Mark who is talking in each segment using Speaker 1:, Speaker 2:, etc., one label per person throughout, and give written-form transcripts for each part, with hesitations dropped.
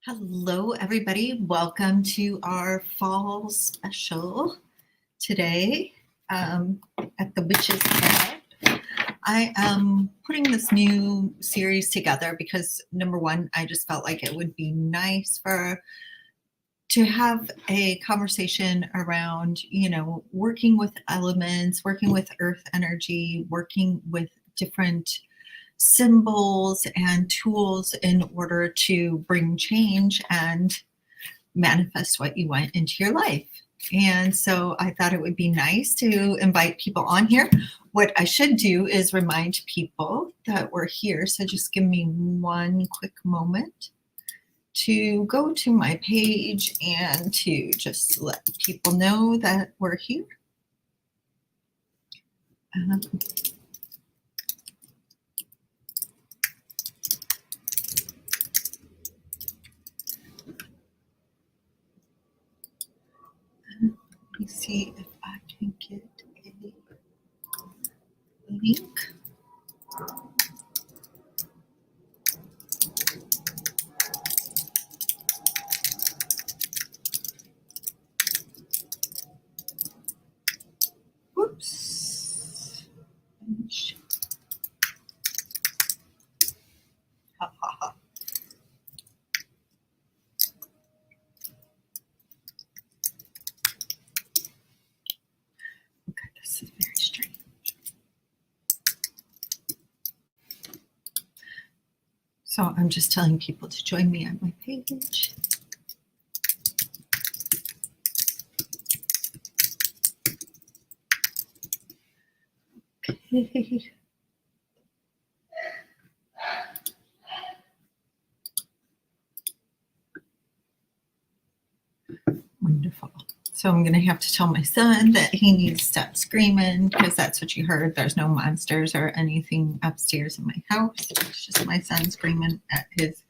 Speaker 1: Hello, everybody. Welcome to our fall special today at the Witch's Head. I am putting this new series together because, number one, I just felt like it would be nice to have a conversation around, working with elements, working with earth energy, working with different symbols and tools in order to bring change and manifest what you want into your life. And so I thought it would be nice to invite people on here. What I should do is remind people that we're here. So just give me one quick moment to go to my page and to just let people know that we're here. Let me see if I can get a link. Whoops. Ha, ha, ha. Okay, this is very strange. So I'm just telling people to join me on my page. Okay. Wonderful. So I'm going to have to tell my son that he needs to stop screaming because that's what you heard. There's no monsters or anything upstairs in my house. It's just my son screaming at his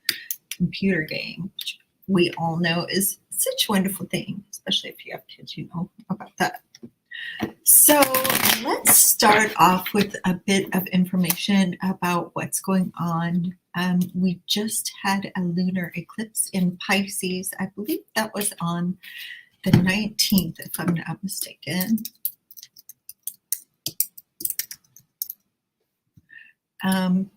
Speaker 1: computer game, which we all know is such a wonderful thing, especially if you have kids, you know about that. So let's start off with a bit of information about what's going on. We just had a lunar eclipse in Pisces. I believe that was on the 19th, if I'm not mistaken. On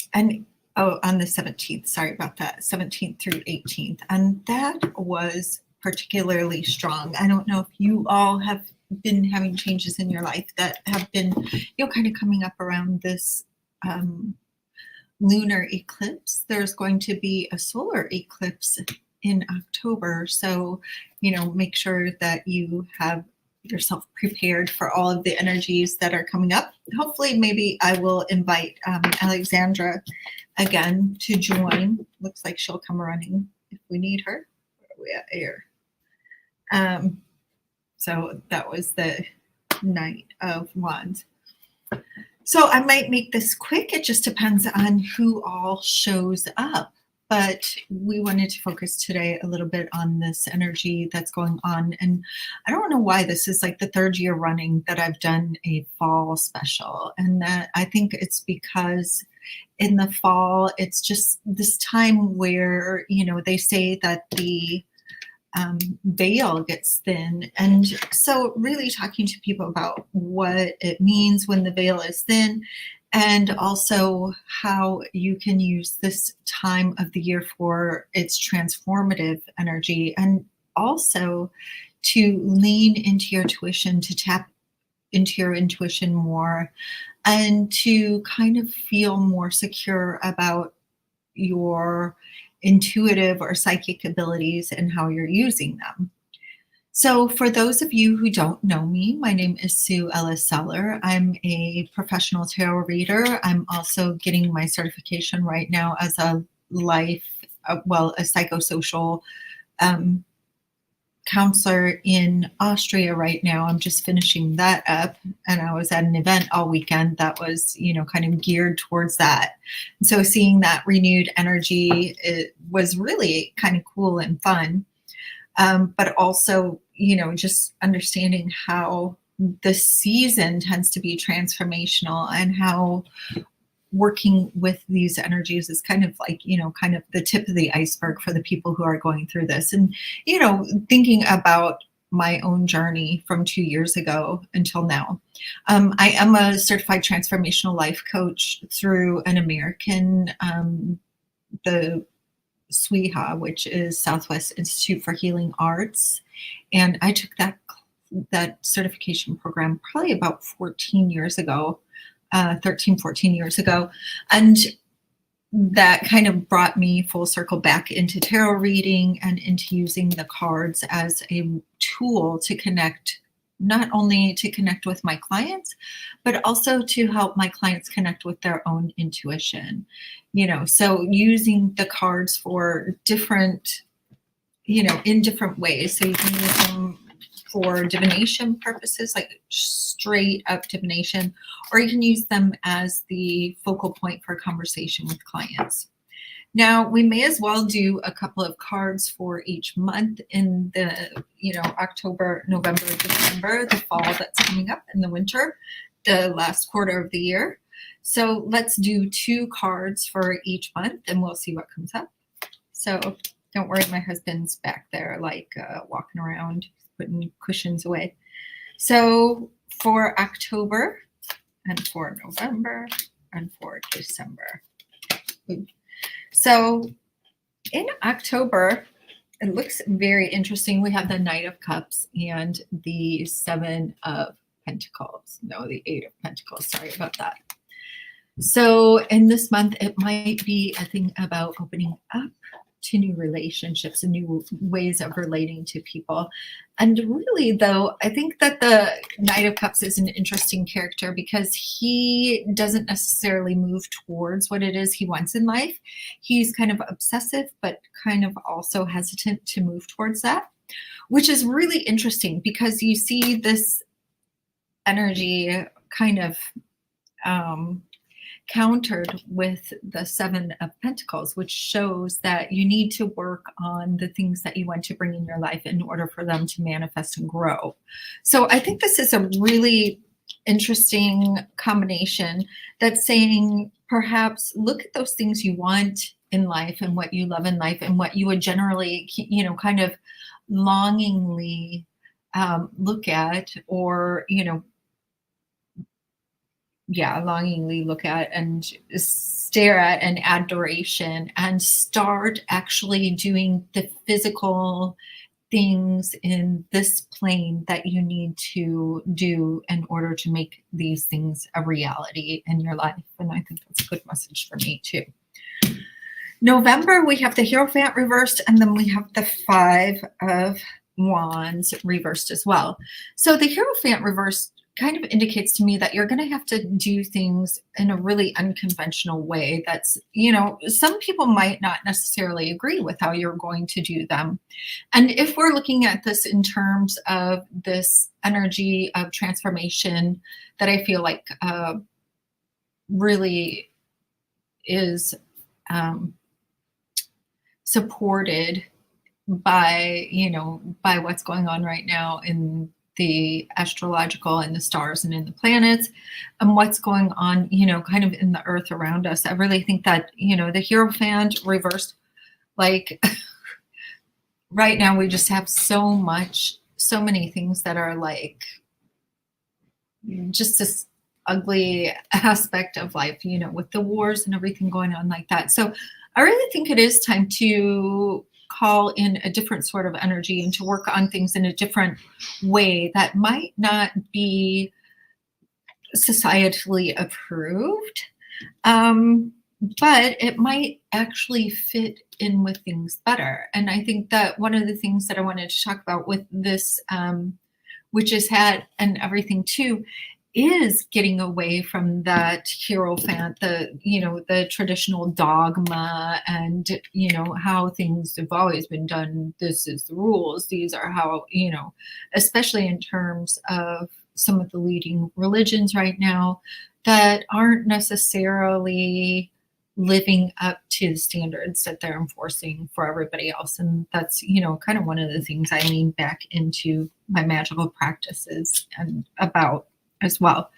Speaker 1: the 17th, sorry about that, 17th through 18th. And that was particularly strong. I don't know if you all have been having changes in your life that have been, kind of coming up around this lunar eclipse. There's going to be a solar eclipse in October. So, make sure that you have yourself prepared for all of the energies that are coming up. Hopefully, maybe I will invite Alexandra again to join. Looks like she'll come running if we need her. Where are we at here? So that was the Knight of Wands. So I might make this quick. It just depends on who all shows up. But we wanted to focus today a little bit on this energy that's going on. And I don't know why this is like the third year running that I've done a fall special. And that I think it's because in the fall, it's just this time where, they say that the veil gets thin. And so really talking to people about what it means when the veil is thin, and also how you can use this time of the year for its transformative energy, and also to lean into your intuition, to tap into your intuition more, and to kind of feel more secure about your intuitive or psychic abilities and how you're using them. So for those of you who don't know me, my name is Sue Ellis-Saller. I'm a professional tarot reader. I'm also getting my certification right now as a psychosocial counselor in Austria right now. I'm just finishing that up, and I was at an event all weekend that was, kind of geared towards that. And so seeing that renewed energy, it was really kind of cool and fun. But also, just understanding how the season tends to be transformational, and how working with these energies is kind of like, kind of the tip of the iceberg for the people who are going through this. And, thinking about my own journey from 2 years ago until now. I am a certified transformational life coach through an American, the SWIHA, which is Southwest Institute for Healing Arts. And I took that certification program probably about 14 years ago, 13, 14 years ago. And that kind of brought me full circle back into tarot reading and into using the cards as a tool to connect, not only to connect with my clients, but also to help my clients connect with their own intuition. So using the cards for different, in different ways. So you can use them for divination purposes, like straight up divination, or you can use them as the focal point for a conversation with clients. Now, we may as well do a couple of cards for each month in the, October, November, December, the fall that's coming up, and the winter, the last quarter of the year. So let's do 2 cards for each month and we'll see what comes up. So don't worry, my husband's back there like walking around, putting cushions away. So for October and for November and for December. So in October, it looks very interesting. We have the Knight of Cups and the 7 of Pentacles. No, the 8 of Pentacles. Sorry about that. So in this month, it might be a thing about opening up to new relationships and new ways of relating to people. And really, though, I think that the Knight of Cups is an interesting character because he doesn't necessarily move towards what it is he wants in life. He's kind of obsessive, but kind of also hesitant to move towards that, which is really interesting because you see this energy kind of countered with the 7 of Pentacles, which shows that you need to work on the things that you want to bring in your life in order for them to manifest and grow. So I think this is a really interesting combination that's saying perhaps look at those things you want in life and what you love in life and what you would generally, kind of longingly look at, or, longingly look at and stare at in adoration, and start actually doing the physical things in this plane that you need to do in order to make these things a reality in your life. And I think that's a good message for me too. November, we have the Hierophant reversed, and then we have the 5 of Wands reversed as well. So the Hierophant reversed kind of indicates to me that you're going to have to do things in a really unconventional way. That's, some people might not necessarily agree with how you're going to do them. And if we're looking at this in terms of this energy of transformation that I feel like really is supported by, by what's going on right now in the astrological and the stars and in the planets and what's going on, kind of in the earth around us. I really think that, the Hierophant reversed, like right now we just have so many things that are like just this ugly aspect of life, with the wars and everything going on like that. So I really think it is time to call in a different sort of energy and to work on things in a different way that might not be societally approved, but it might actually fit in with things better. And I think that one of the things that I wanted to talk about with this Witch's Hat and everything too is getting away from that Hierophant, the traditional dogma and, how things have always been done. This is the rules. These are how, especially in terms of some of the leading religions right now that aren't necessarily living up to the standards that they're enforcing for everybody else. And that's, kind of one of the things I lean back into my magical practices and about as well.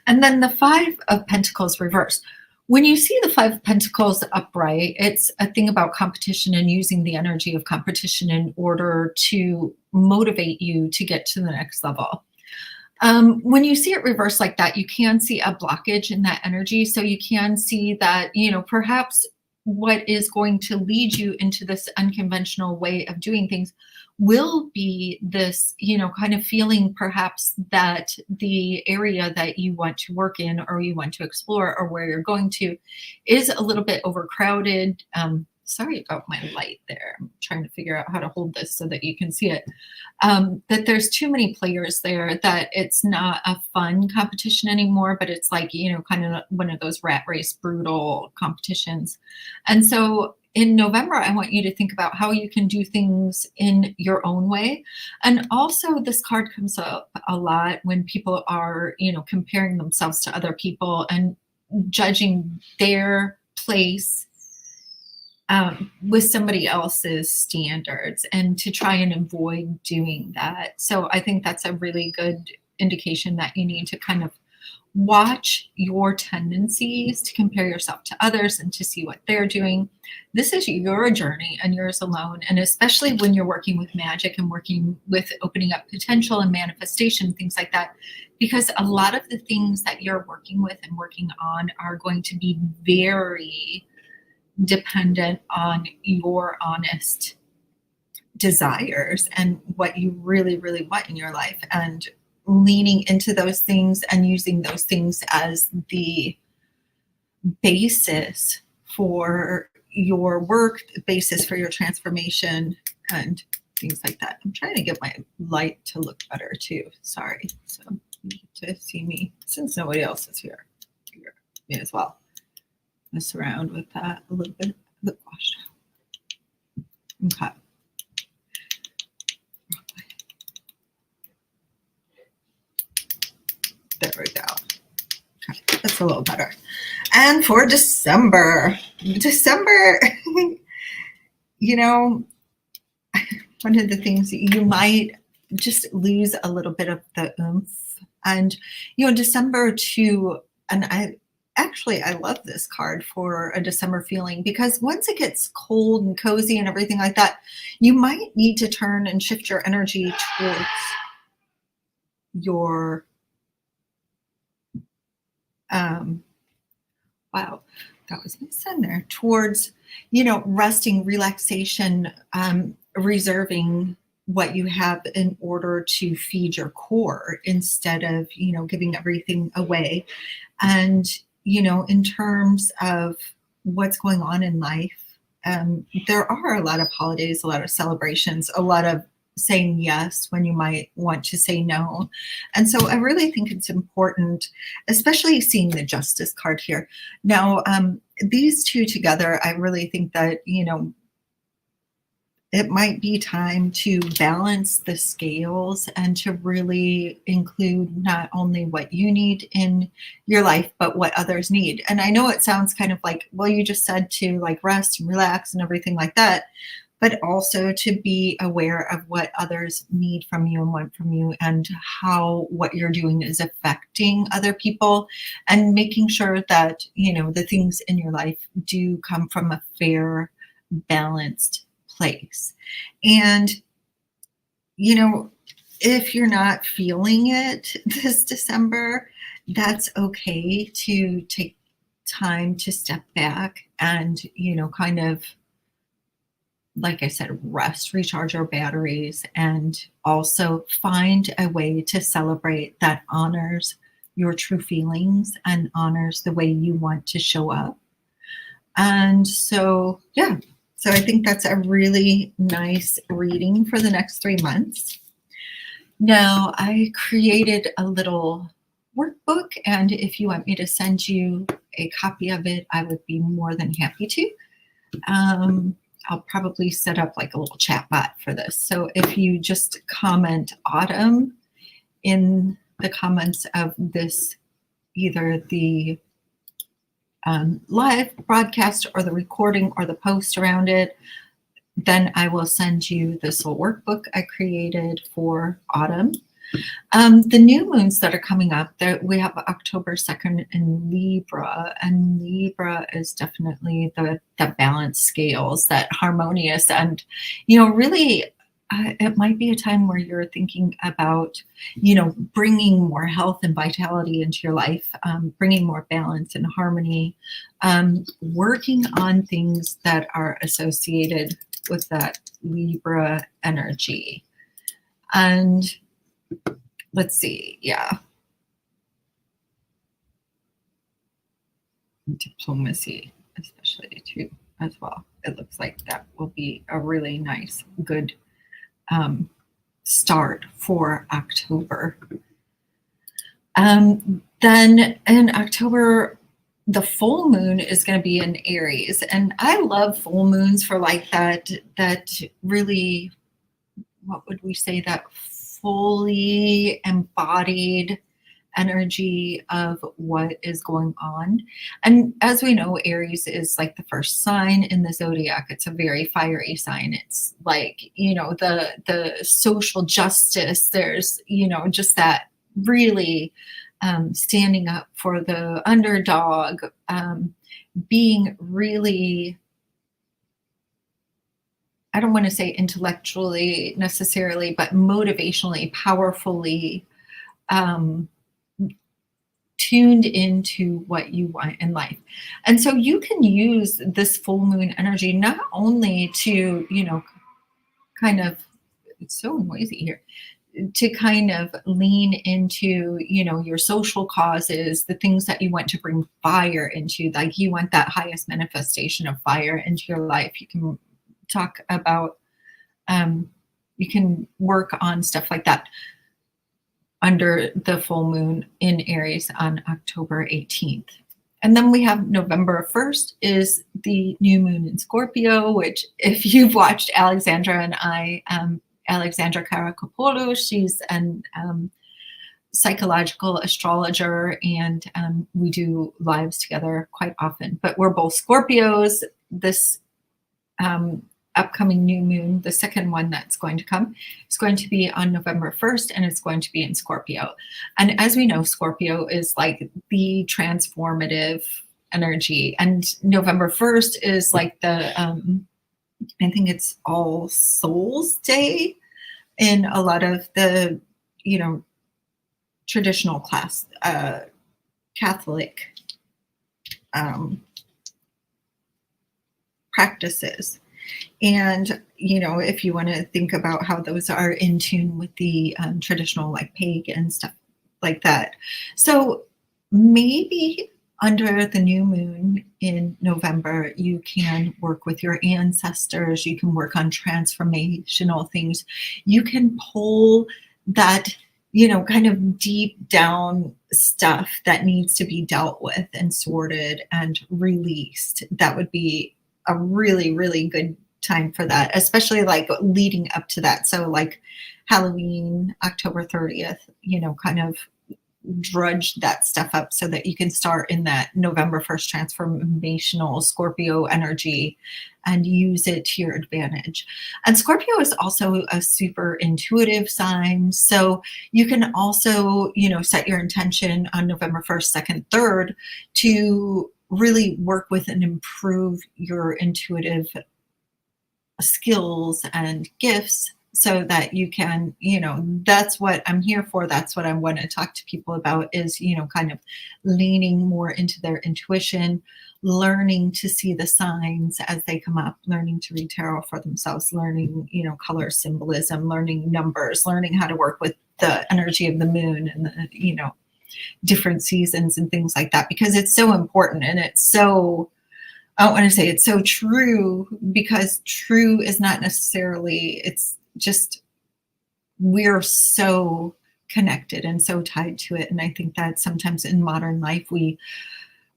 Speaker 1: And then the 5 of Pentacles reversed, When you see the Five of Pentacles upright, it's a thing about competition and using the energy of competition in order to motivate you to get to the next level. When you see it reversed like that, you can see a blockage in that energy. So you can see that, perhaps what is going to lead you into this unconventional way of doing things will be this, kind of feeling perhaps that the area that you want to work in or you want to explore or where you're going to is a little bit overcrowded. Sorry about my light there. I'm trying to figure out how to hold this so that you can see it. That there's too many players there, that it's not a fun competition anymore, but it's like, kind of one of those rat race, brutal competitions. And so in November, I want you to think about how you can do things in your own way. And also this card comes up a lot when people are, comparing themselves to other people and judging their place with somebody else's standards, and to try and avoid doing that. So I think that's a really good indication that you need to kind of watch your tendencies to compare yourself to others and to see what they're doing. This is your journey and yours alone. And especially when you're working with magic and working with opening up potential and manifestation, things like that, because a lot of the things that you're working with and working on are going to be very dependent on your honest desires and what you really, really want in your life, and leaning into those things and using those things as the basis for your work, the basis for your transformation and things like that. I'm trying to get my light to look better too. Sorry. So you get to see me since nobody else is here. Me as well. Mess around with that a little bit. Lip wash. Okay. There we go. Okay, that's a little better. And for December, one of the things that you might just lose a little bit of the oomph. And, December too, and I love this card for a December feeling, because once it gets cold and cozy and everything like that, you might need to turn and shift your energy towards your wow, that was my son there, towards, resting, relaxation, reserving what you have in order to feed your core instead of, giving everything away. And, in terms of what's going on in life, there are a lot of holidays, a lot of celebrations, a lot of saying yes when you might want to say no. And so I really think it's important, especially seeing the Justice card here. Now, these two together, I really think that, it might be time to balance the scales and to really include not only what you need in your life, but what others need. And I know it sounds kind of like, well, you just said to like rest and relax and everything like that, but also to be aware of what others need from you and want from you, and how what you're doing is affecting other people, and making sure that, the things in your life do come from a fair, balanced place. And, if you're not feeling it this December, that's okay to take time to step back and, kind of, like I said, rest, recharge your batteries, and also find a way to celebrate that honors your true feelings and honors the way you want to show up. And so, yeah. So I think that's a really nice reading for the next 3 months. Now, I created a little workbook, and if you want me to send you a copy of it, I would be more than happy to. I'll probably set up like a little chat bot for this. So if you just comment autumn in the comments of this, either the live broadcast or the recording or the post around it, then I will send you this little workbook I created for autumn. The new moons that are coming up, we have October 2nd in Libra, and Libra is definitely the balance scales, that harmonious, and, really, it might be a time where you're thinking about, bringing more health and vitality into your life, bringing more balance and harmony, working on things that are associated with that Libra energy. And let's see, yeah. Diplomacy, especially too, as well. It looks like that will be a really nice, good start for October. Then in October, the full moon is going to be in Aries, and I love full moons for like that really, what would we say, that fully embodied energy of what is going on. And as we know, Aries is like the first sign in the zodiac. It's a very fiery sign. It's like, the social justice. There's, just that really standing up for the underdog, being really, I don't want to say intellectually necessarily, but motivationally, powerfully tuned into what you want in life. And so you can use this full moon energy not only to, kind of, it's so noisy here, to kind of lean into, your social causes, the things that you want to bring fire into, like you want that highest manifestation of fire into your life. You can talk about, you can work on stuff like that under the full moon in Aries on October 18th. And then we have November 1st is the new moon in Scorpio, which if you've watched Alexandra and I, Alexandra Karakopoulou, she's an psychological astrologer, and we do lives together quite often. But we're both Scorpios. This upcoming new moon, the second one that's going to come, is going to be on November 1st, and it's going to be in Scorpio. And as we know, Scorpio is like the transformative energy. And November 1st is like the, I think it's All Souls Day in a lot of the, traditional class, Catholic practices. And, if you want to think about how those are in tune with the traditional, like pagan stuff like that. So maybe under the new moon in November, you can work with your ancestors. You can work on transformational things. You can pull that, kind of deep down stuff that needs to be dealt with and sorted and released. That would be a really, really good time for that, especially like leading up to that. So like Halloween, October 30th, kind of drudge that stuff up so that you can start in that November 1st transformational Scorpio energy and use it to your advantage. And Scorpio is also a super intuitive sign. So you can also, set your intention on November 1st, 2nd, 3rd to really work with and improve your intuitive skills and gifts so that you can, that's what I'm here for. That's what I want to talk to people about is, kind of leaning more into their intuition, learning to see the signs as they come up, learning to read tarot for themselves, learning, color symbolism, learning numbers, learning how to work with the energy of the moon and the, different seasons and things like that, because it's so important. And it's so, I don't want to say it's so true, because true is not necessarily, it's just, we're so connected and so tied to it. And I think that sometimes in modern life, we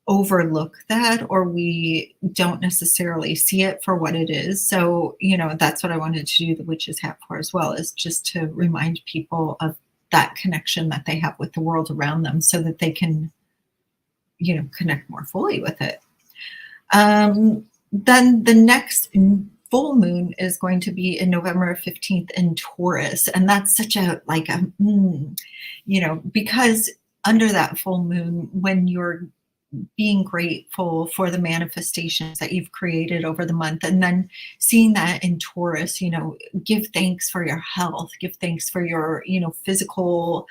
Speaker 1: overlook that, or we don't necessarily see it for what it is. So, that's what I wanted to do the Witch's Hat for as well, is just to remind people of that connection that they have with the world around them so that they can, connect more fully with it. Then the next full moon is going to be in November 15th in Taurus. And that's such a, like, because under that full moon, when you're being grateful for the manifestations that you've created over the month, and then seeing that in Taurus, give thanks for your health, give thanks for your, physical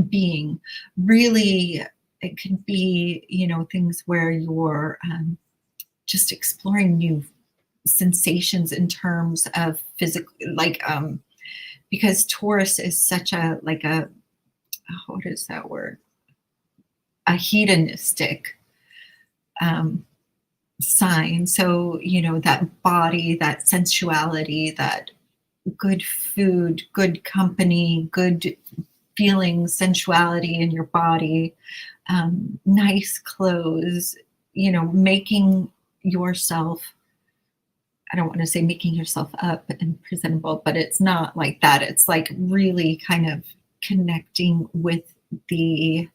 Speaker 1: being. Really, it can be, things where you're just exploring new sensations in terms of physical, because Taurus is such a, what is that word? A hedonistic sign. So, that body, that sensuality, that good food, good company, good feelings, sensuality in your body, nice clothes, making yourself, I don't want to say making yourself up and presentable, but it's not like that. It's like really kind of connecting with the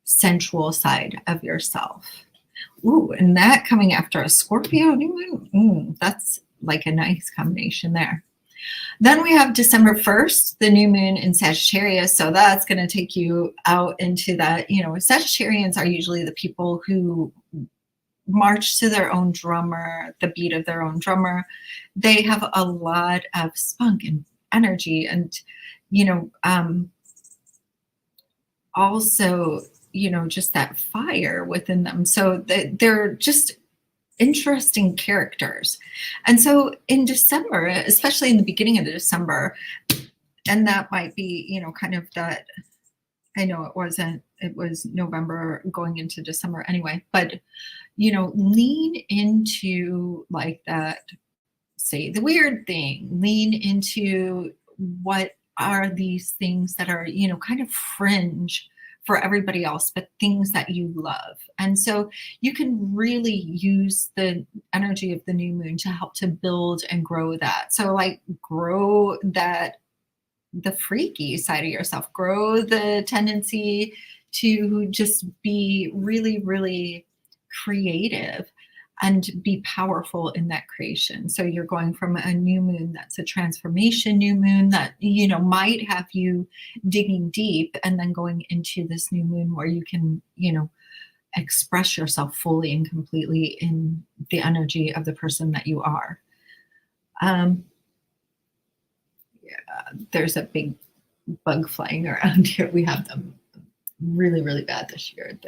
Speaker 1: sensual side of yourself. Ooh, and that coming after a Scorpio new moon, that's like a nice combination there. Then we have December 1st, the new moon in Sagittarius. So that's going to take you out into that, Sagittarians are usually the people who march to their own drummer, the beat of their own drummer. They have a lot of spunk and energy, and, also, just that fire within them. So they're just interesting characters. And so in December, especially in the beginning of December, and that might be, kind of that, I know it was November going into December anyway, but, lean into like that, say the weird thing, lean into what are these things that are, kind of fringe for everybody else, but things that you love. And so you can really use the energy of the new moon to help to build and grow that. So like grow that, the freaky side of yourself, grow the tendency to just be really, really creative and be powerful in that creation. So you're going from a new moon that's a transformation new moon that, might have you digging deep, and then going into this new moon where you can, express yourself fully and completely in the energy of the person that you are. There's a big bug flying around here. We have them really, really bad this year.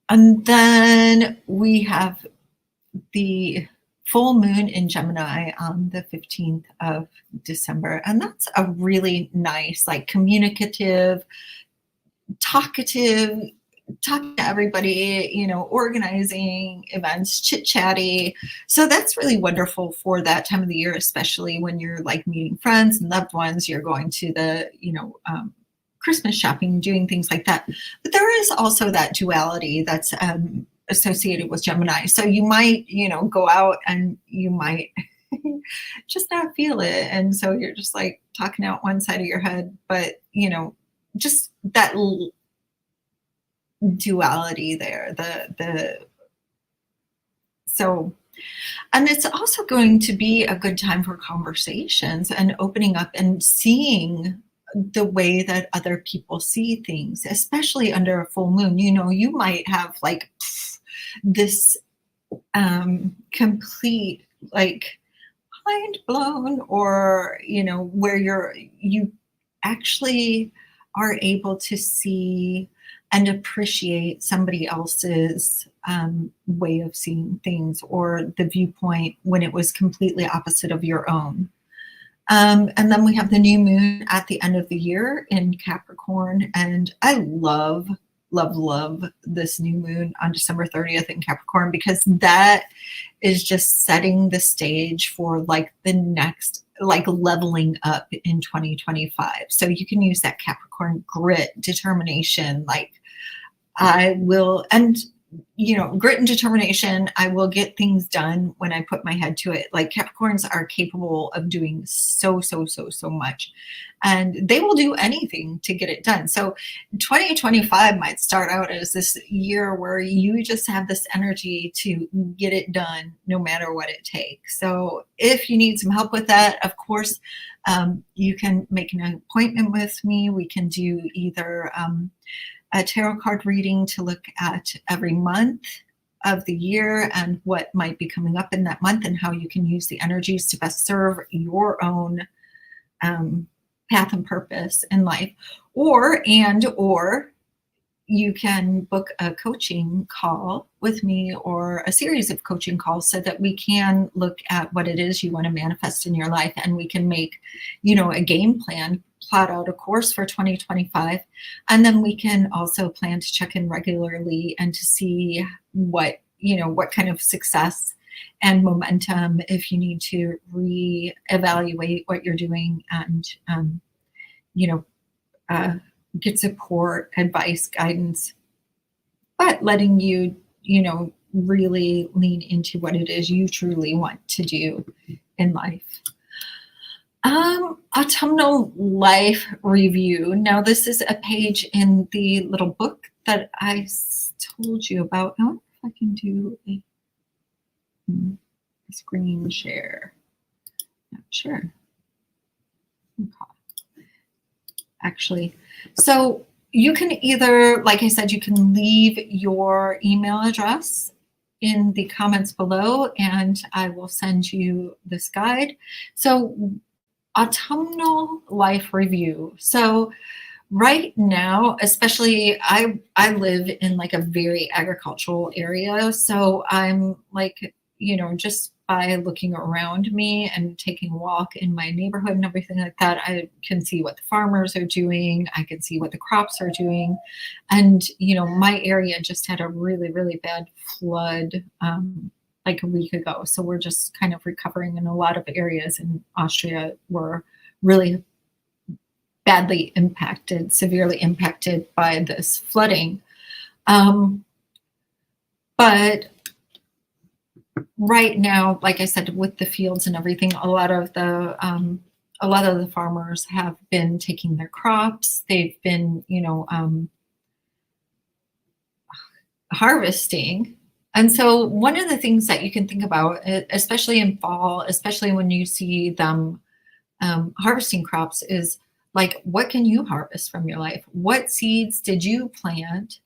Speaker 1: And then we have the full moon in Gemini on the 15th of December. And that's a really nice, like communicative, talkative, talking to everybody, organizing events, chit-chatty. So that's really wonderful for that time of the year, especially when you're like meeting friends and loved ones, you're going to the, Christmas shopping, doing things like that. But there is also that duality that's associated with Gemini. So you might, go out and you might just not feel it. And so you're just like talking out one side of your head, but, just that duality there, and it's also going to be a good time for conversations and opening up and seeing the way that other people see things, especially under a full moon. You might have like this complete like mind blown, or where you actually are able to see and appreciate somebody else's way of seeing things, or the viewpoint when it was completely opposite of your own. And then we have the new moon at the end of the year in Capricorn. And I love, love, love this new moon on December 30th in Capricorn, because that is just setting the stage for like the next, like leveling up in 2025. So you can use that Capricorn grit, determination, like I will. And grit and determination. I will get things done when I put my head to it. Like Capricorns are capable of doing so much, and they will do anything to get it done. So 2025 might start out as this year where you just have this energy to get it done no matter what it takes. So if you need some help with that, of course, you can make an appointment with me. We can do either a tarot card reading to look at every month of the year and what might be coming up in that month and how you can use the energies to best serve your own path and purpose in life. Or you can book a coaching call with me or a series of coaching calls so that we can look at what it is you want to manifest in your life, and we can make, a game plan, plot out a course for 2025. And then we can also plan to check in regularly and to see what kind of success and momentum, if you need to reevaluate what you're doing and, get support, advice, guidance, but letting you, really lean into what it is you truly want to do in life. Autumnal life review. Now, this is a page in the little book that I told you about. I wonder if I can do a screen share. Not sure. Okay. Actually, so you can either, like I said, you can leave your email address in the comments below and I will send you this guide. So autumnal life review. So right now, especially I live in like a very agricultural area. So I'm like, just by looking around me and taking a walk in my neighborhood and everything like that, I can see what the farmers are doing. I can see what the crops are doing. And, my area just had a really, really bad flood like a week ago. So we're just kind of recovering, and a lot of areas in Austria were really badly impacted, severely impacted by this flooding. But right now, like I said, with the fields and everything, a lot of the farmers have been taking their crops. They've been, harvesting. And so one of the things that you can think about, especially in fall, especially when you see them harvesting crops, is like, what can you harvest from your life? What seeds did you plant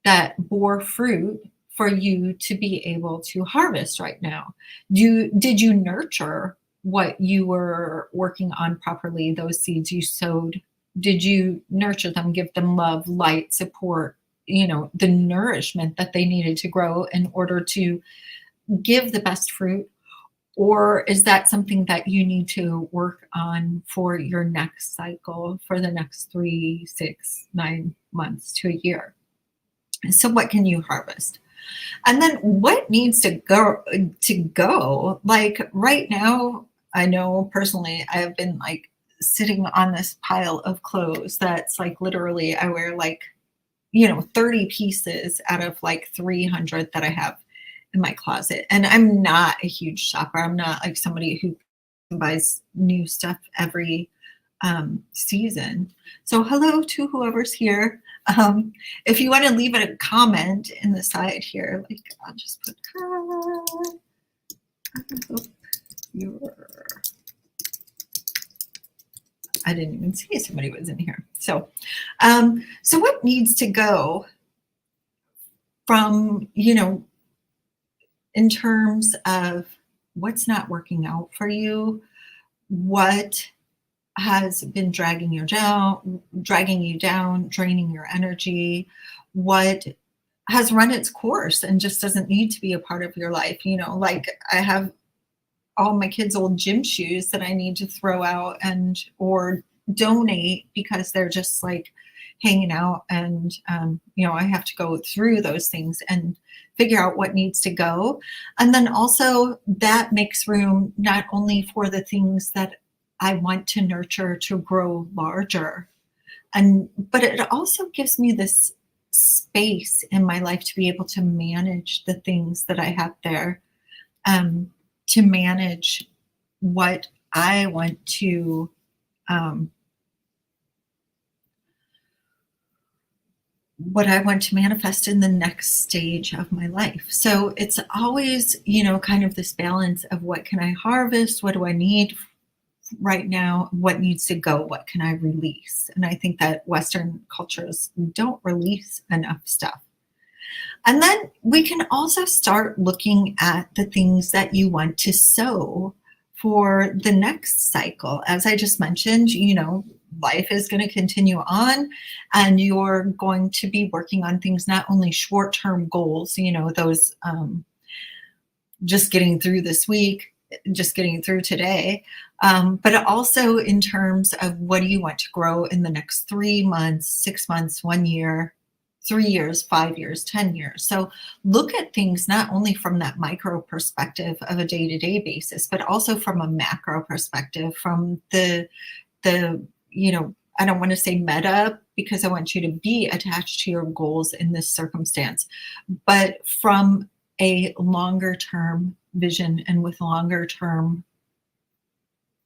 Speaker 1: that bore fruit for you to be able to harvest right now? Did you nurture what you were working on properly, those seeds you sowed? Did you nurture them, give them love, light, support, the nourishment that they needed to grow in order to give the best fruit? Or is that something that you need to work on for your next cycle, for the next 3, 6, 9 months to a year? So what can you harvest? And then what needs to go? Like right now, I know personally, I have been like sitting on this pile of clothes that's like literally I wear like, 30 pieces out of like 300 that I have in my closet. And I'm not a huge shopper. I'm not like somebody who buys new stuff every season. So hello to whoever's here. If you want to leave a comment in the side here, like I'll just put I didn't even see somebody was in here. So so what needs to go from, in terms of what's not working out for you, what has been dragging you down, draining your energy, what has run its course and just doesn't need to be a part of your life. Like I have all my kids' old gym shoes that I need to throw out or donate because they're just like hanging out, and I have to go through those things and figure out what needs to go. And then also that makes room not only for the things that I want to nurture to grow larger, but it also gives me this space in my life to be able to manage the things that I have there, to manage what I want to manifest in the next stage of my life. So it's always, kind of this balance of what can I harvest? What do I need right now? What needs to go? What can I release? And I think that Western cultures don't release enough stuff. And then we can also start looking at the things that you want to sow for the next cycle. As I just mentioned, life is going to continue on, and you're going to be working on things, not only short-term goals, those just getting through this week, just getting through today, but also in terms of what do you want to grow in the next 3 months, 6 months, 1 year, 3 years, 5 years, 10 years. So look at things not only from that micro perspective of a day-to-day basis, but also from a macro perspective, from the I don't want to say meta, because I want you to be attached to your goals in this circumstance, but from a longer term vision and with longer term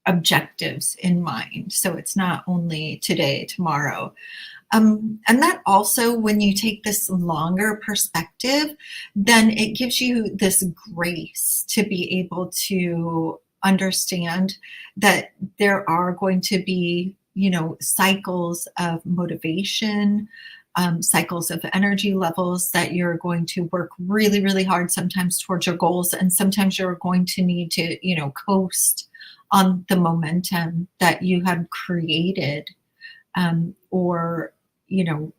Speaker 1: objectives in mind. So it's not only today, tomorrow. And that also, when you take this longer perspective, then it gives you this grace to be able to understand that there are going to be, cycles of motivation, cycles of energy levels that you're going to work really, really hard sometimes towards your goals. And sometimes you're going to need to, coast on the momentum that you have created, or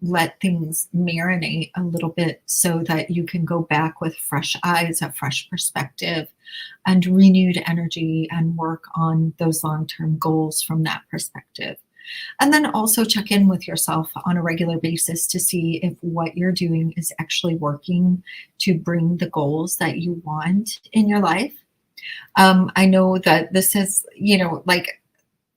Speaker 1: let things marinate a little bit so that you can go back with fresh eyes, a fresh perspective, and renewed energy, and work on those long-term goals from that perspective. And then also check in with yourself on a regular basis to see if what you're doing is actually working to bring the goals that you want in your life. I know that this is, like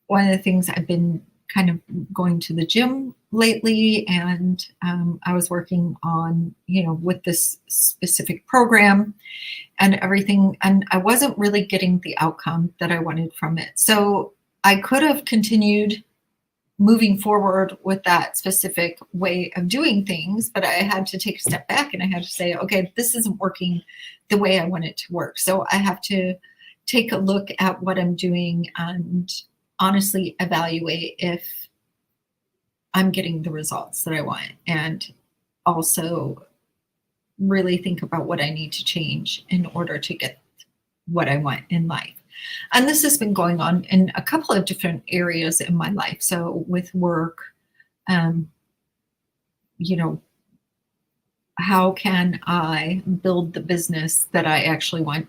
Speaker 1: one of the things I've been kind of going to the gym lately, and I was working on, with this specific program and everything, and I wasn't really getting the outcome that I wanted from it. So I could have continued moving forward with that specific way of doing things, but I had to take a step back and I had to say, okay, this isn't working the way I want it to work. So I have to take a look at what I'm doing and honestly evaluate if I'm getting the results that I want, and also really think about what I need to change in order to get what I want in life. And this has been going on in a couple of different areas in my life. So with work, how can I build the business that I actually want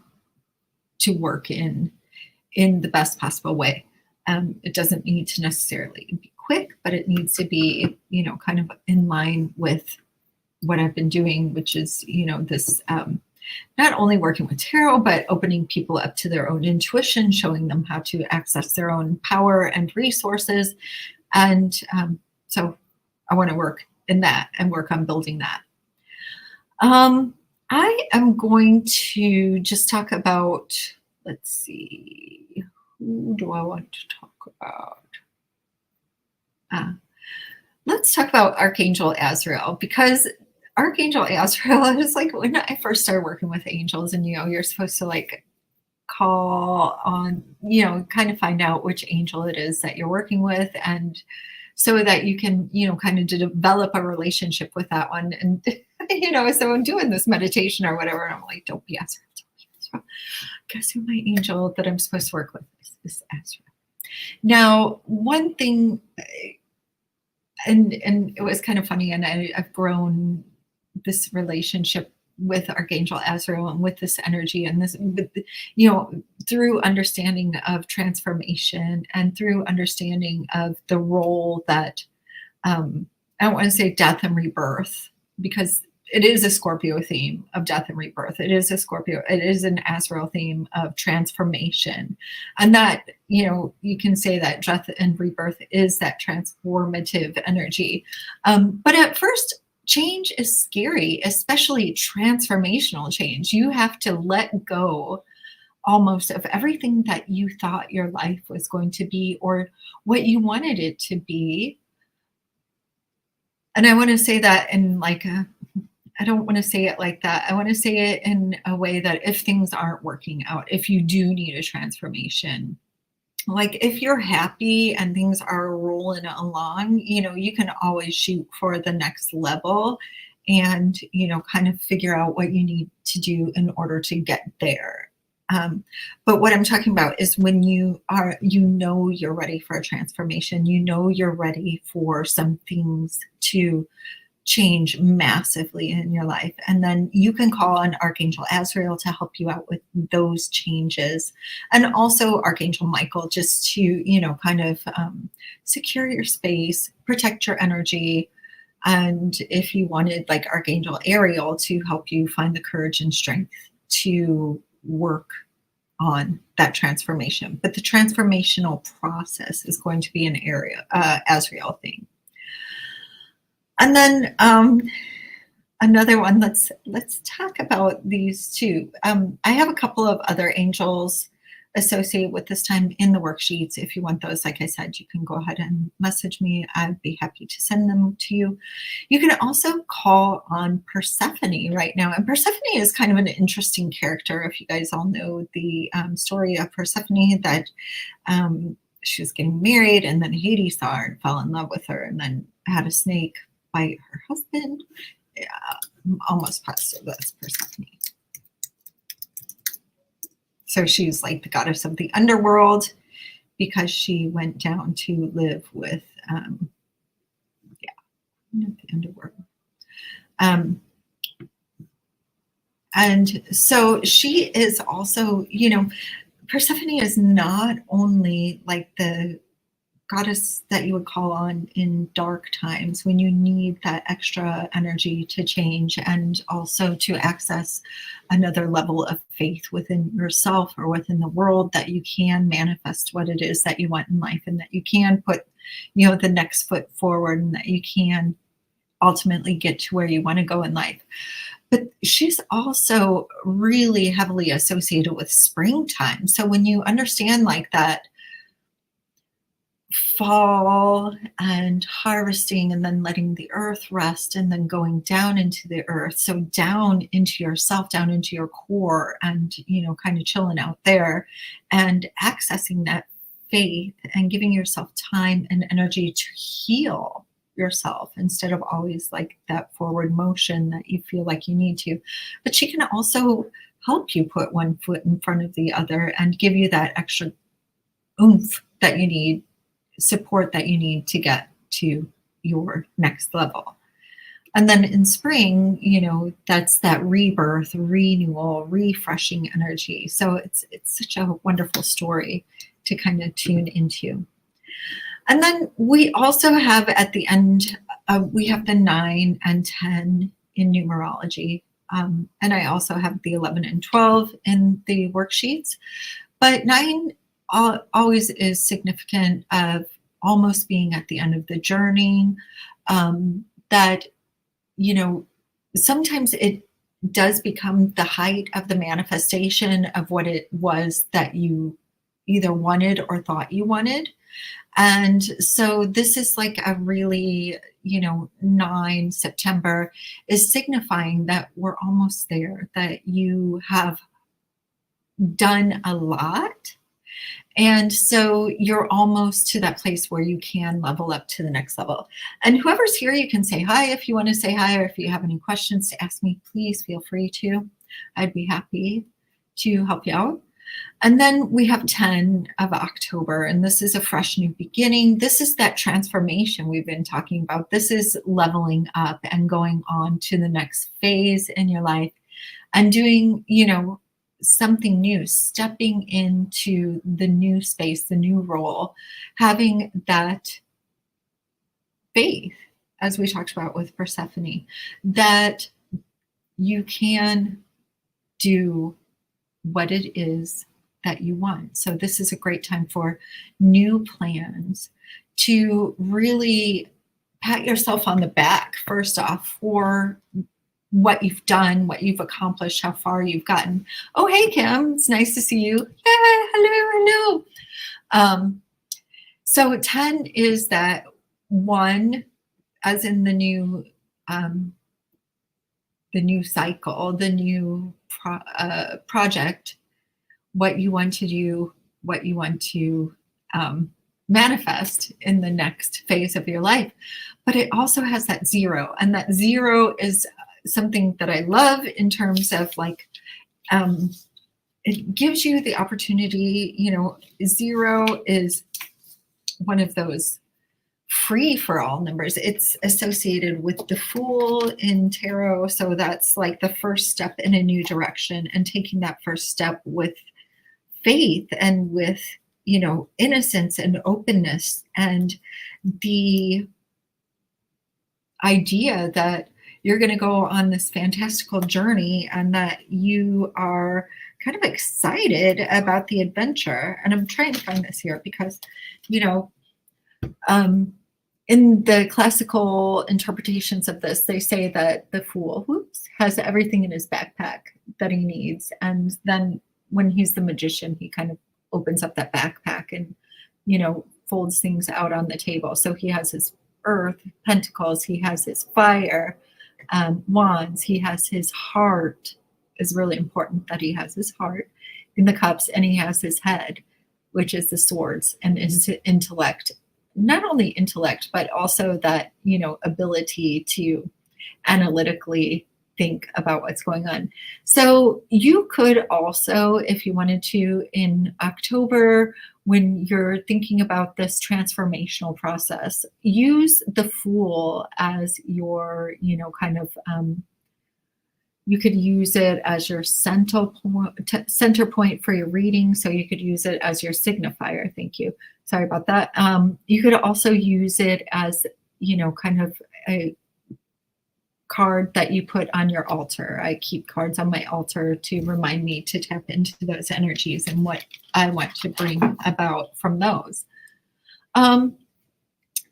Speaker 1: to work in the best possible way? It doesn't need to necessarily be quick, but it needs to be, kind of in line with what I've been doing, which is, this, not only working with tarot, but opening people up to their own intuition, showing them how to access their own power and resources. And so I want to work in that and work on building that. I am going to just talk about, let's see, who do I want to talk about? Let's talk about Archangel Azrael, because Archangel Azrael is like, when I first started working with angels, and you're supposed to like call on, kind of find out which angel it is that you're working with, and so that you can, kind of develop a relationship with that one. And so I'm doing this meditation or whatever, and I'm like, don't be Azrael, don't be Azrael. Guess who my angel that I'm supposed to work with is Azrael. Now, one thing, and it was kind of funny, and I've grown this relationship with Archangel Azrael and with this energy, and this, through understanding of transformation and through understanding of the role that, I don't want to say death and rebirth, because it is a Scorpio theme of death and rebirth. It is an Azrael theme of transformation. And that, you can say that death and rebirth is that transformative energy. But at first, change is scary, especially transformational change. You have to let go almost of everything that you thought your life was going to be or what you wanted it to be. And I want to say that in like a, I don't want to say it like that. I want to say it in a way that if things aren't working out, if you do need a transformation, like if you're happy and things are rolling along, you can always shoot for the next level and, kind of figure out what you need to do in order to get there. But what I'm talking about is when you're ready for a transformation, you're ready for some things to change massively in your life. And then you can call on Archangel Azrael to help you out with those changes. And also Archangel Michael, just to, kind of secure your space, protect your energy. And if you wanted like Archangel Ariel to help you find the courage and strength to work on that transformation. But the transformational process is going to be an Azrael thing. And then another one, let's talk about these two. I have a couple of other angels associated with this time in the worksheets. If you want those, like I said, you can go ahead and message me. I'd be happy to send them to you. You can also call on Persephone right now. And Persephone is kind of an interesting character. If you guys all know the story of Persephone, that she was getting married and then Hades saw her and fell in love with her and then had a snake bite her husband. Yeah, I'm almost positive that's Persephone. So she's like the goddess of the underworld because she went down to live with, the underworld. And so she is also, Persephone is not only like the goddess that you would call on in dark times when you need that extra energy to change and also to access another level of faith within yourself or within the world, that you can manifest what it is that you want in life and that you can put, the next foot forward and that you can ultimately get to where you want to go in life. But she's also really heavily associated with springtime. So when you understand like that, fall and harvesting and then letting the earth rest and then going down into the earth, so down into yourself, down into your core, and kind of chilling out there and accessing that faith and giving yourself time and energy to heal yourself instead of always like that forward motion that you feel like you need to. But she can also help you put one foot in front of the other and give you that extra oomph that you need, support that you need to get to your next level. And then in spring, that's that rebirth, renewal, refreshing energy. So it's such a wonderful story to kind of tune into. And then we also have at the end, we have the 9 and 10 in numerology. And I also have the 11 and 12 in the worksheets. But 9 always is significant of almost being at the end of the journey, that, sometimes it does become the height of the manifestation of what it was that you either wanted or thought you wanted. And so this is like a really, 9 September is signifying that we're almost there, that you have done a lot. And so you're almost to that place where you can level up to the next level. And whoever's here, you can say hi if you want to say hi, or if you have any questions to ask me, please feel free to. I'd be happy to help you out. And then we have 10 of October, and this is a fresh new beginning. This is that transformation we've been talking about. This is leveling up and going on to the next phase in your life and doing, something new, stepping into the new space, the new role, having that faith, as we talked about with Persephone, that you can do what it is that you want. So this is a great time for new plans, to really pat yourself on the back, first off, for what you've done, what you've accomplished, how far you've gotten. Oh, hey, Kim, it's nice to see you. Yeah, hello, hello. So 10 is that one, as in the new cycle, the new project, what you want to do, what you want to manifest in the next phase of your life. But it also has that 0, and that 0 is something that I love in terms of like, it gives you the opportunity, 0 is one of those free for all numbers. It's associated with the Fool in tarot. So that's like the first step in a new direction, and taking that first step with faith and with, innocence and openness, and the idea that you're going to go on this fantastical journey and that you are kind of excited about the adventure. And I'm trying to find this here because, in the classical interpretations of this, they say that the Fool, has everything in his backpack that he needs. And then when he's the magician, he kind of opens up that backpack and, folds things out on the table. So he has his earth, pentacles, he has his fire, wands, he has his heart. Is really important that he has his heart in the cups, and he has his head, which is the swords, and his intellect. Not only intellect, but also that, ability to analytically think about what's going on. So you could also, if you wanted to, in October, when you're thinking about this transformational process, use the Fool as your, you could use it as your center point for your reading. So you could use it as your signifier. Thank you. Sorry about that. You could also use it as, kind of a card that you put on your altar. I keep cards on my altar to remind me to tap into those energies and what I want to bring about from those.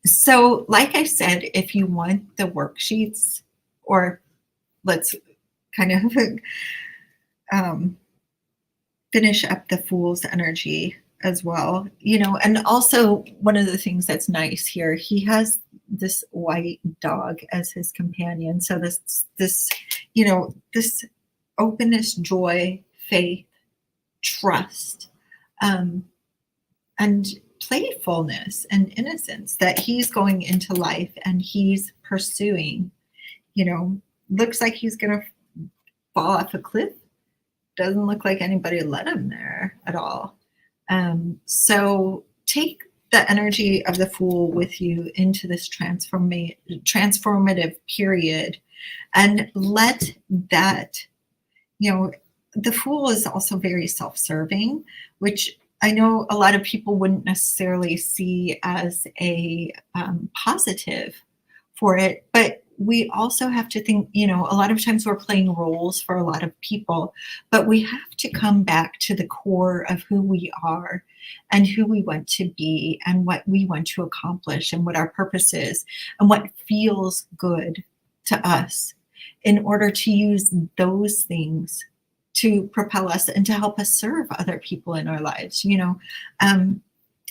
Speaker 1: So like I said, if you want the worksheets, or let's kind of finish up the Fool's energy as well, and also one of the things that's nice here, he has this white dog as his companion. So this this openness, joy, faith, trust, and playfulness and innocence that he's going into life and he's pursuing. Looks like he's gonna fall off a cliff. Doesn't look like anybody let him there at all. So take the energy of the Fool with you into this transformative period, and let that, the Fool is also very self-serving, which I know a lot of people wouldn't necessarily see as a positive for it, but we also have to think, a lot of times we're playing roles for a lot of people, but we have to come back to the core of who we are and who we want to be and what we want to accomplish and what our purpose is and what feels good to us, in order to use those things to propel us and to help us serve other people in our lives.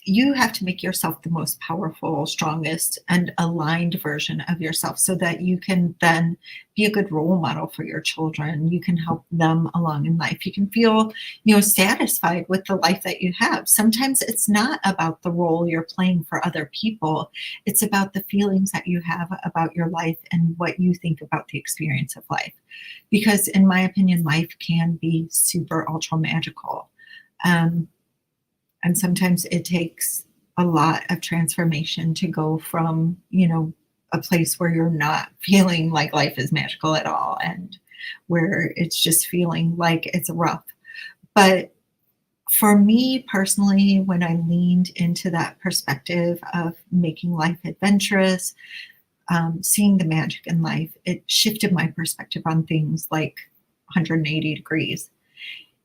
Speaker 1: You have to make yourself the most powerful, strongest, and aligned version of yourself, so that you can then be a good role model for your children. You can help them along in life. You can feel, satisfied with the life that you have. Sometimes it's not about the role you're playing for other people. It's about the feelings that you have about your life and what you think about the experience of life. Because in my opinion, life can be super ultra magical. And sometimes it takes a lot of transformation to go from, a place where you're not feeling like life is magical at all, and where it's just feeling like it's rough. But for me personally, when I leaned into that perspective of making life adventurous, seeing the magic in life, it shifted my perspective on things like 180 degrees.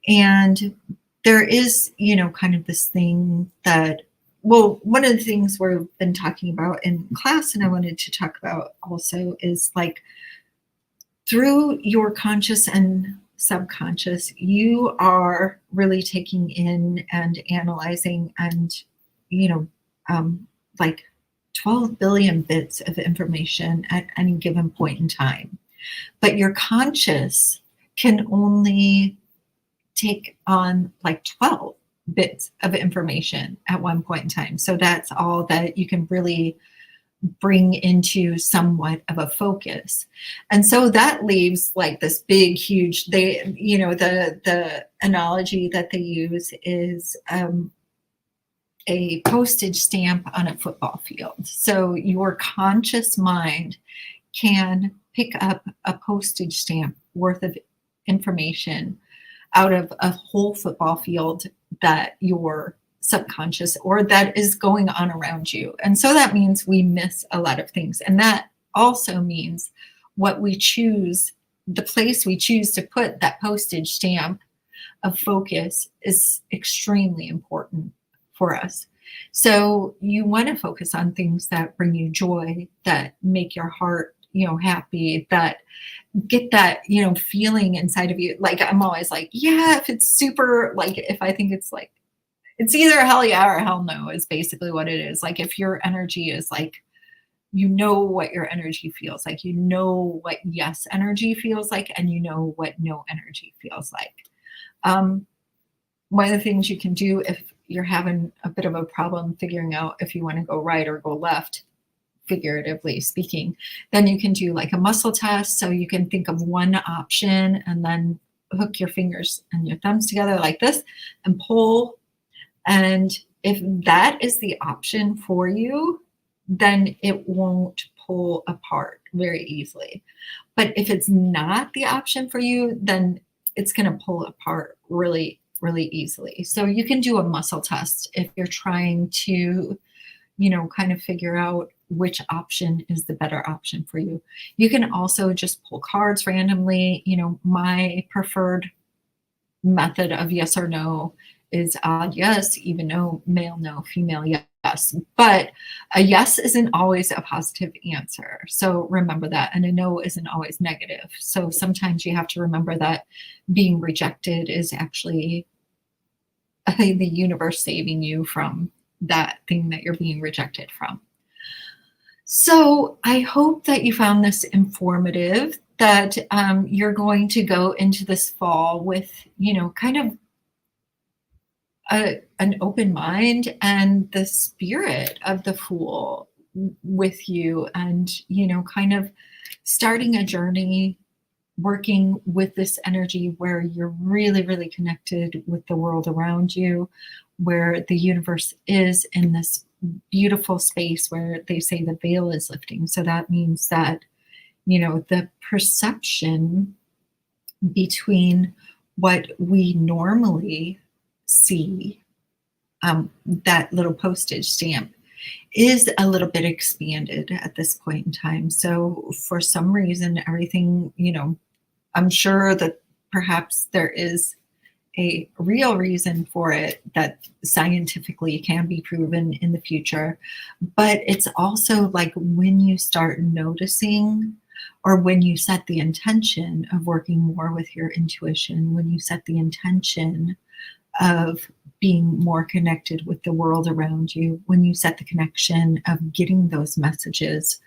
Speaker 1: And there is, kind of this thing that well, one of the things we've been talking about in class, and I wanted to talk about also, is like through your conscious and subconscious, you are really taking in and analyzing and, you know, like 12 billion bits of information at any given point in time. But your conscious can only take on like 12 bits of information at one point in time. So that's all that you can really bring into somewhat of a focus. And so that leaves like this big, huge, they, you know, the analogy that they use is a postage stamp on a football field. So your conscious mind can pick up a postage stamp worth of information out of a whole football field that your subconscious or that is going on around you. And so that means we miss a lot of things. And that also means what we choose, the place we choose to put that postage stamp of focus is extremely important for us. So you want to focus on things that bring you joy, that make your heart, you know, happy, that get that, you know, feeling inside of you. Like I'm always like, yeah, if it's super, like if I think it's like, it's either hell yeah or hell no is basically what it is. Like if your energy is like, you know what your energy feels like, you know what yes energy feels like, and you know what no energy feels like. One of the things you can do if you're having a bit of a problem figuring out if you want to go right or go left, figuratively speaking, then you can do like a muscle test. So you can think of one option and then hook your fingers and your thumbs together like this and pull. And if that is the option for you, then it won't pull apart very easily. But if it's not the option for you, then it's going to pull apart really, really easily. So you can do a muscle test if you're trying to, you know, kind of figure out which option is the better option for you. You can also just pull cards randomly. You know, my preferred method of yes or no is odd yes, even no, male no, female yes. But a yes isn't always a positive answer. So remember that. And a no isn't always negative. So sometimes you have to remember that being rejected is actually the universe saving you from that thing that you're being rejected from. So I hope that you found this informative, that you're going to go into this fall with, you know, kind of an open mind and the spirit of the Fool with you, and, you know, kind of starting a journey working with this energy where you're really, really connected with the world around you, where the universe is in this beautiful space where they say the veil is lifting. So that means that, you know, the perception between what we normally see, that little postage stamp, is a little bit expanded at this point in time. So for some reason, everything, you know, I'm sure that perhaps there is a real reason for it that scientifically can be proven in the future. But it's also like when you start noticing, or when you set the intention of working more with your intuition, when you set the intention of being more connected with the world around you, when you set the connection of getting those messages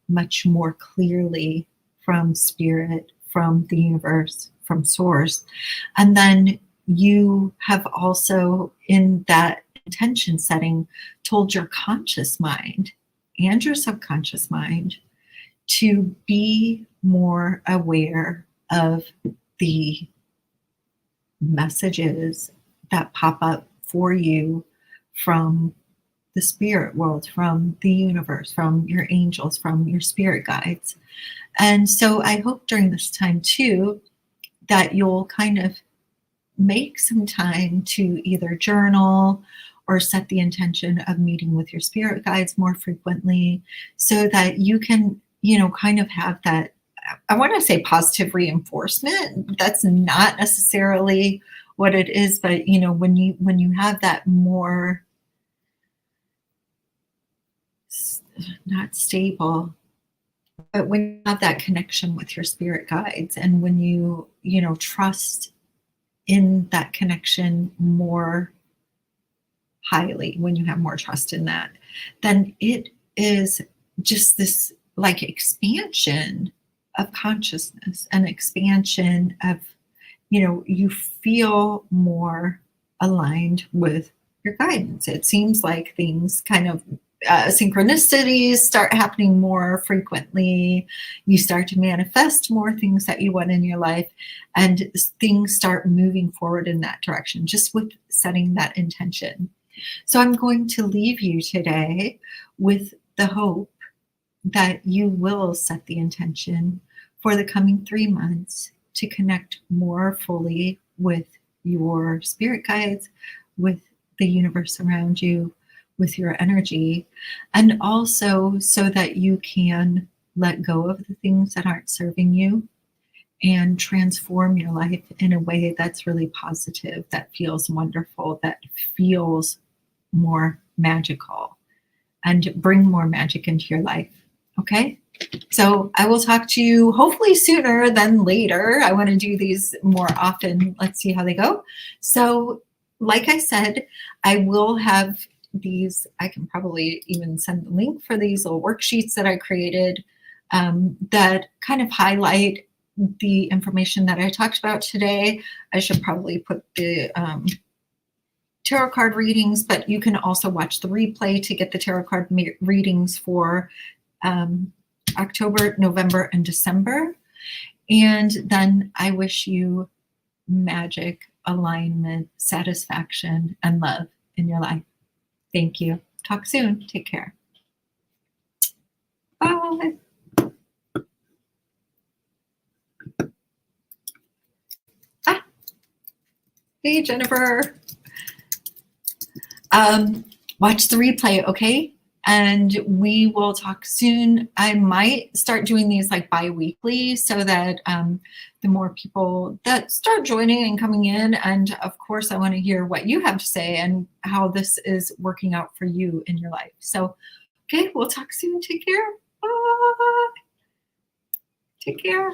Speaker 1: much more clearly from spirit, from the universe, from source, and then you have also in that intention setting told your conscious mind and your subconscious mind to be more aware of the messages that pop up for you from the spirit world, from the universe, from your angels, from your spirit guides. And so I hope during this time too, that you'll kind of make some time to either journal or set the intention of meeting with your spirit guides more frequently, so that you can, you know, kind of have that, I want to say positive reinforcement. That's not necessarily what it is, but, you know, when you have that more not stable. But when you have that connection with your spirit guides, and when you trust in that connection more highly, when you have more trust in that, then it is just this like expansion of consciousness, an expansion of, you feel more aligned with your guidance. It seems like things kind of synchronicities start happening more frequently. You start to manifest more things that you want in your life, and things start moving forward in that direction just with setting that intention. So I'm going to leave you today with the hope that you will set the intention for the coming 3 months to connect more fully with your spirit guides, with the universe around you, with your energy, and also so that you can let go of the things that aren't serving you and transform your life in a way that's really positive, that feels wonderful, that feels more magical, and bring more magic into your life. Okay? So I will talk to you hopefully sooner than later. I want to do these more often. Let's see how they go. So like I said, I will have these, I can probably even send the link for these little worksheets that I created that kind of highlight the information that I talked about today. I should probably put the tarot card readings, but you can also watch the replay to get the tarot card readings for October, November, and December. And then I wish you magic, alignment, satisfaction, and love in your life. Thank you. Talk soon. Take care. Bye. Hey, Jennifer. Watch the replay, okay? And we will talk soon. I might start doing these like bi-weekly so that the more people that start joining and coming in, and of course I want to hear what you have to say and how this is working out for you in your life. So, okay, we'll talk soon. Take care. Bye. Take care.